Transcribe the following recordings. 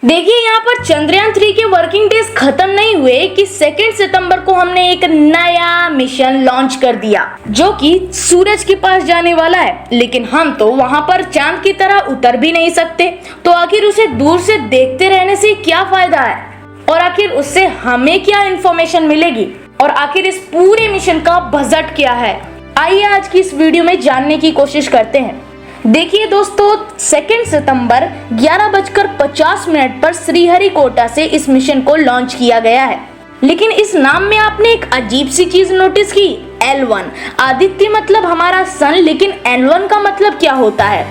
देखिए यहाँ पर चंद्रयान 3 के वर्किंग डेज खत्म नहीं हुए कि 2 सितंबर को हमने एक नया मिशन लॉन्च कर दिया जो कि सूरज के पास जाने वाला है। लेकिन हम तो वहाँ पर चांद की तरह उतर भी नहीं सकते, तो आखिर उसे दूर से देखते रहने से क्या फायदा है और आखिर उससे हमें क्या इन्फॉर्मेशन मिलेगी और आखिर इस पूरे मिशन का बजट क्या है, आइए आज की इस वीडियो में जानने की कोशिश करते हैं। देखिए दोस्तों, 2 सितंबर 11:50 पर श्रीहरिकोटा से इस मिशन को लॉन्च किया गया है। लेकिन इस नाम में आपने एक अजीब सी चीज नोटिस की, L1 आदित्य मतलब हमारा सन, लेकिन L1 का मतलब क्या होता है?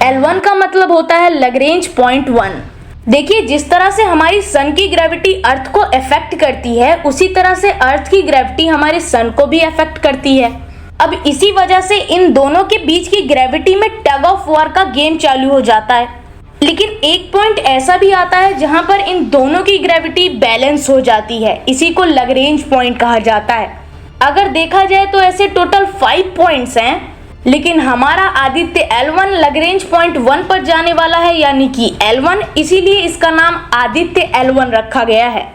L1 का मतलब होता है लैग्रेंज पॉइंट 1। देखिए, जिस तरह से हमारी सन की ग्रेविटी अर्थ को अफेक्ट करती है, उसी तरह से अर्थ की ग्रेविटी हमारे सन को भी अफेक्ट करती है। अब इसी वजह से इन दोनों के बीच की ग्रेविटी में टग ऑफ वॉर का गेम चालू हो जाता है। लेकिन एक पॉइंट ऐसा भी आता है जहां पर इन दोनों की ग्रेविटी बैलेंस हो जाती है, इसी को लैग्रेंज पॉइंट कहा जाता है। अगर देखा जाए तो ऐसे टोटल 5 पॉइंट्स हैं, लेकिन हमारा आदित्य L1 लैग्रेंज पॉइंट 1 पर जाने वाला है, यानी कि L1, इसीलिए इसका नाम आदित्य L1 रखा गया है।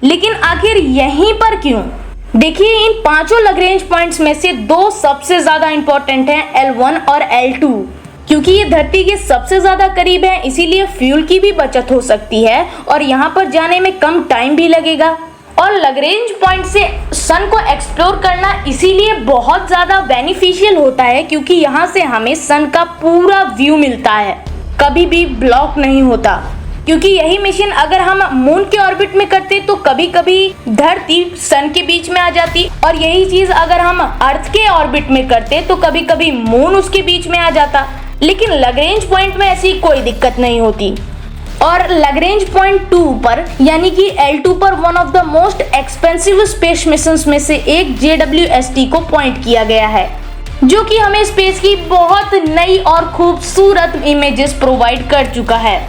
लेकिन आखिर यहीं पर क्यों? देखिए, इन पांचों लैग्रेंज पॉइंट्स में से दो सबसे ज्यादा इंपॉर्टेंट हैं, L1 और L2, क्योंकि ये धरती के सबसे ज्यादा करीब है, इसीलिए फ्यूल की भी बचत हो सकती है और यहाँ पर जाने में कम टाइम भी लगेगा। और लैग्रेंज पॉइंट से सन को एक्सप्लोर करना इसीलिए बहुत ज्यादा बेनिफिशियल होता है क्योंकि यहाँ से हमें सन का पूरा व्यू मिलता है, कभी भी ब्लॉक नहीं होता। क्योंकि यही मिशन अगर हम मून के ऑर्बिट में करते तो कभी कभी धरती सन के बीच में आ जाती, और यही चीज अगर हम अर्थ के ऑर्बिट में करते तो कभी कभी मून उसके बीच में आ जाता। लेकिन लैग्रेंज पॉइंट में ऐसी कोई दिक्कत नहीं होती। और लैग्रेंज पॉइंट 2 पर यानी कि L2 पर one of the most expensive space missions में से एक JWST को पॉइंट किया गया है, जो कि हमें स्पेस की बहुत नई और खूबसूरत इमेजेस प्रोवाइड कर चुका है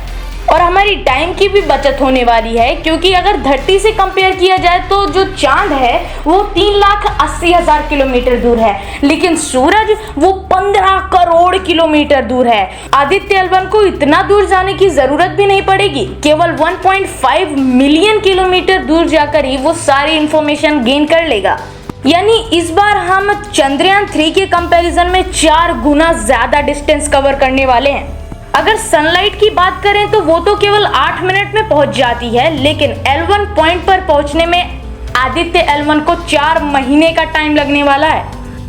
और हमारी टाइम की भी बचत होने वाली है। क्योंकि अगर धरती से कंपेयर किया जाए तो जो चांद है वो 3,80,000 किलोमीटर दूर है, लेकिन सूरज वो 15 करोड़ किलोमीटर दूर है। आदित्य L1 को इतना दूर जाने की जरूरत भी नहीं पड़ेगी, केवल 1.5 मिलियन किलोमीटर दूर जाकर ही वो सारी इंफॉर्मेशन गेन कर लेगा। यानी इस बार हम चंद्रयान 3 के कंपैरिजन में 4 गुना ज्यादा डिस्टेंस कवर करने वाले हैं। अगर सनलाइट की बात करें तो वो तो केवल 8 मिनट में पहुंच जाती है, लेकिन L1 पॉइंट पर पहुंचने में आदित्य L1 को 4 महीने का टाइम लगने वाला है।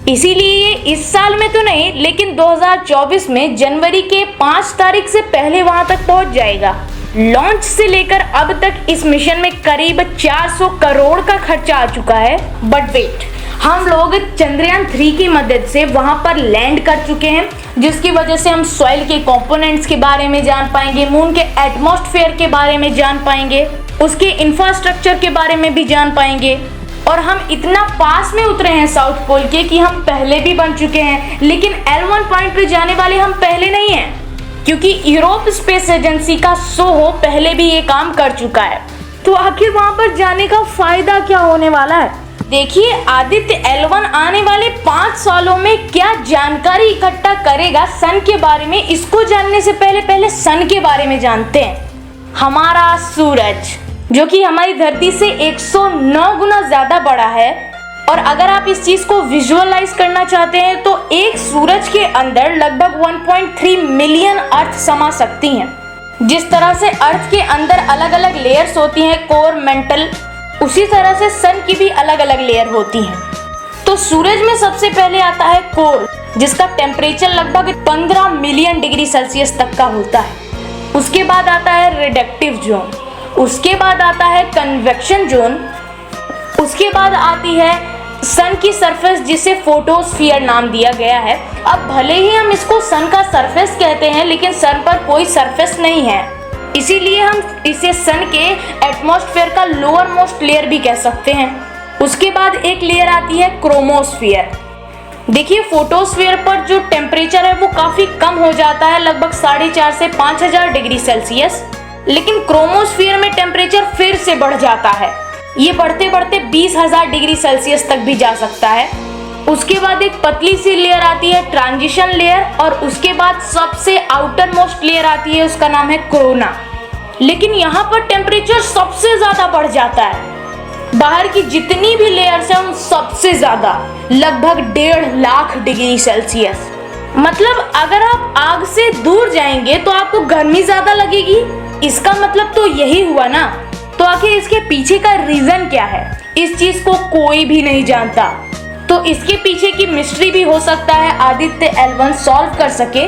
इसीलिए ये इस साल में तो नहीं, लेकिन 2024 में जनवरी के 5 तारीख से पहले वहां तक पहुंच जाएगा। लॉन्च से लेकर अब तक इस मिशन में करीब 400 करोड़ का खर्चा आ चुका है। बट वेट, हम लोग चंद्रयान 3 की मदद से वहां पर लैंड कर चुके हैं, जिसकी वजह से हम सॉइल के कंपोनेंट्स के बारे में जान पाएंगे, मून के एटमॉस्फेयर के बारे में जान पाएंगे, उसके इंफ्रास्ट्रक्चर के बारे में भी जान पाएंगे। और हम इतना पास में उतरे हैं साउथ पोल के कि हम पहले भी बन चुके हैं, लेकिन L1 पॉइंट पे जाने वाले हम पहले नहीं हैं, क्योंकि यूरोप स्पेस एजेंसी का सोहो पहले भी ये काम कर चुका है। तो आखिर वहां पर जाने का फायदा क्या होने वाला है? देखिए, आदित्य L1 आने वाले 5 सालों में क्या जानकारी इकट्ठा करेगा सन के बारे में, इसको जानने से पहले सन के बारे में जानते हैं। हमारा सूरज, जो कि हमारी धरती से 109 गुना ज्यादा बड़ा है, और अगर आप इस चीज को विजुअलाइज करना चाहते हैं तो एक सूरज के अंदर लगभग 1.3 मिलियन अर्थ समा सकती हैं। जिस तरह से अर्थ के अंदर अलग अलग लेयर्स होती हैं, कोर, मेंटल, उसी तरह से सन की भी अलग अलग लेयर होती हैं। तो सूरज में सबसे पहले आता है कोर, जिसका टेम्परेचर लगभग 15 मिलियन डिग्री सेल्सियस तक का होता है। उसके बाद आता है रिडक्टिव जोन, उसके बाद आता है कन्वेक्शन जोन, उसके बाद आती है सन की सरफेस, जिसे फोटोस्फीयर नाम दिया गया है। अब भले ही हम इसको सन का सरफेस कहते हैं, लेकिन सन पर कोई सरफेस नहीं है, इसीलिए हम इसे सन के एटमॉस्फेयर का लोअर मोस्ट लेयर भी कह सकते हैं। उसके बाद एक लेयर आती है क्रोमोस्फीयर। देखिए, फोटोस्फीयर पर जो टेम्परेचर है वो काफी कम हो जाता है, लगभग 4,500 से 5,000 डिग्री सेल्सियस, लेकिन क्रोमोस्फीयर में टेम्परेचर फिर से बढ़ जाता है। ये बढ़ते बढ़ते 20,000 डिग्री सेल्सियस तक भी जा सकता है। उसके बाद एक पतली सी लेयर आती है ट्रांजिशन लेयर, और उसके बाद सबसे आउटर मोस्ट लेयर आती है, उसका नाम है कोरोना। लेकिन यहाँ पर टेम्परेचर सबसे ज्यादा बढ़ जाता है। बाहर की जितनी भी लेयर्स हैं उन सबसे ज्यादा, लगभग 1.5 लाख डिग्री सेल्सियस। मतलब अगर आप आग से दूर जाएंगे तो आपको गर्मी ज्यादा लगेगी। इसका मतलब तो यही हुआ ना। तो आखिर इसके पीछे का रीजन क्या है, इस चीज को कोई भी नहीं जानता। तो इसके पीछे की मिस्ट्री भी हो सकता है आदित्य L1 सॉल्व कर सके।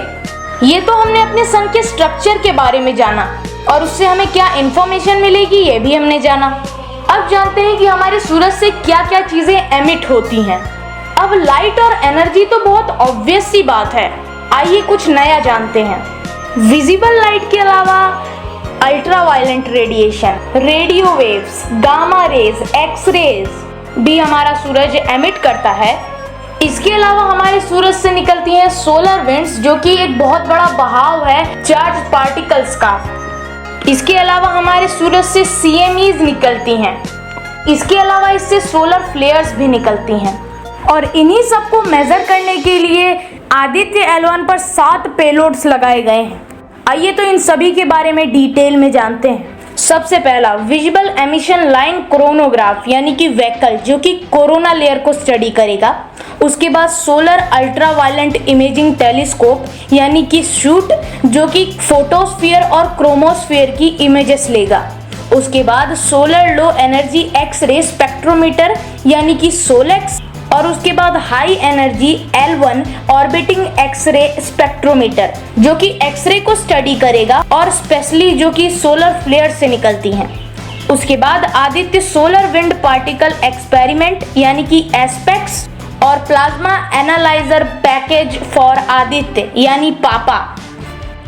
ये तो हमने अपने सन के स्ट्रक्चर के बारे में जाना और उससे हमें क्या इंफॉर्मेशन मिलेगी ये भी हमने जाना। अब जानते हैं कि हमारे सूरज से क्या क्या चीजें एमिट होती हैं। अब लाइट और एनर्जी तो बहुत ऑब्वियस सी बात है, आइए कुछ नया जानते हैं। विजिबल लाइट के अलावा ultraviolet radiation, radio waves, gamma rays, X rays भी हमारा सूरज एमिट करता है। इसके अलावा हमारे सूरज से निकलती हैं सोलर विंड्स, जो कि एक बहुत बड़ा बहाव है चार्ज पार्टिकल्स का। इसके अलावा हमारे सूरज से CMEs निकलती हैं। इसके अलावा इससे सोलर फ्लेयर्स भी निकलती हैं। और इन्हीं सबको मेजर करने के लिए आदित्य L1 पर 7 पेलोड्स लगाए गए हैं। आइए तो इन सभी के बारे में डिटेल में जानते हैं। सबसे पहला विजिबल एमिशन लाइन कोरोनोग्राफ यानी कि वेकल, जो कि कोरोना लेयर को स्टडी करेगा। उसके बाद सोलर अल्ट्रावायलेंट इमेजिंग टेलीस्कोप यानी कि शूट, जो कि फोटोस्फीयर और क्रोमोस्फीयर की इमेजेस लेगा। उसके बाद solar low energy X ray spectrometer यानी कि सोलेक्स, और उसके बाद high energy L1 orbiting X ray spectrometer, जो कि एक्सरे को स्टडी करेगा और स्पेशली जो कि सोलर फ्लेयर से निकलती हैं। उसके बाद Aditya solar wind particle experiment यानी कि एस्पेक्स और plasma analyser package for Aditya यानी पापा,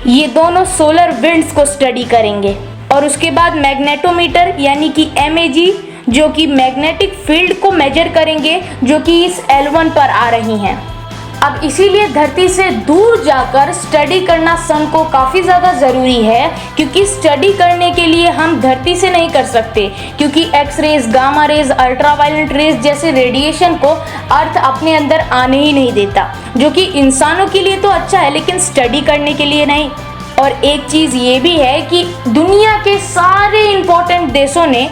ये दोनों सोलर विंड्स को स्टडी करेंगे। और उसके बाद मैग्नेटोमीटर यानी कि MAG, जो कि मैग्नेटिक फील्ड को मेजर करेंगे जो कि इस L1 पर आ रही हैं। अब इसीलिए धरती से दूर जाकर स्टडी करना सन को काफ़ी ज़्यादा ज़रूरी है, क्योंकि स्टडी करने के लिए हम धरती से नहीं कर सकते, क्योंकि X rays, gamma rays, ultraviolet rays जैसे रेडिएशन को अर्थ अपने अंदर आने ही नहीं देता, जो कि इंसानों के लिए तो अच्छा है लेकिन स्टडी करने के लिए नहीं। और एक चीज़ ये भी है कि दुनिया के सारे इम्पोर्टेंट देशों ने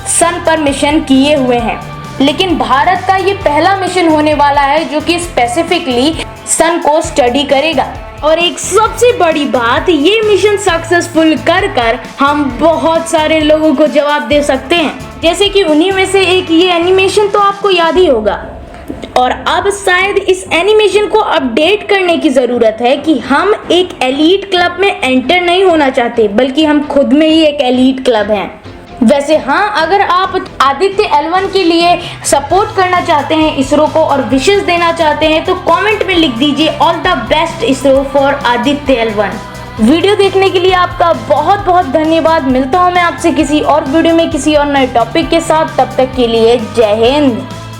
सन पर मिशन किए हुए हैं, लेकिन भारत का ये पहला मिशन होने वाला है जो कि स्पेसिफिकली सन को स्टडी करेगा। और एक सबसे बड़ी बात, ये मिशन सक्सेसफुल कर हम बहुत सारे लोगों को जवाब दे सकते हैं, जैसे कि उन्हीं में से एक ये एनिमेशन तो आपको याद ही होगा। और अब शायद इस एनिमेशन को अपडेट करने की ज़रूरत है कि हम एक एलीट क्लब में एंटर नहीं होना चाहते, बल्कि हम खुद में ही एक एलीट क्लब हैं। वैसे हाँ, अगर आप आदित्य L1 के लिए सपोर्ट करना चाहते हैं इसरो को और विशेष देना चाहते हैं तो कमेंट में लिख दीजिए all the best ISRO for Aditya L1। Video देखने के लिए आपका बहुत बहुत धन्यवाद। मिलता हूँ मैं आपसे किसी और वीडियो में किसी और नए टॉपिक के साथ। तब तक के लिए जय हिंद।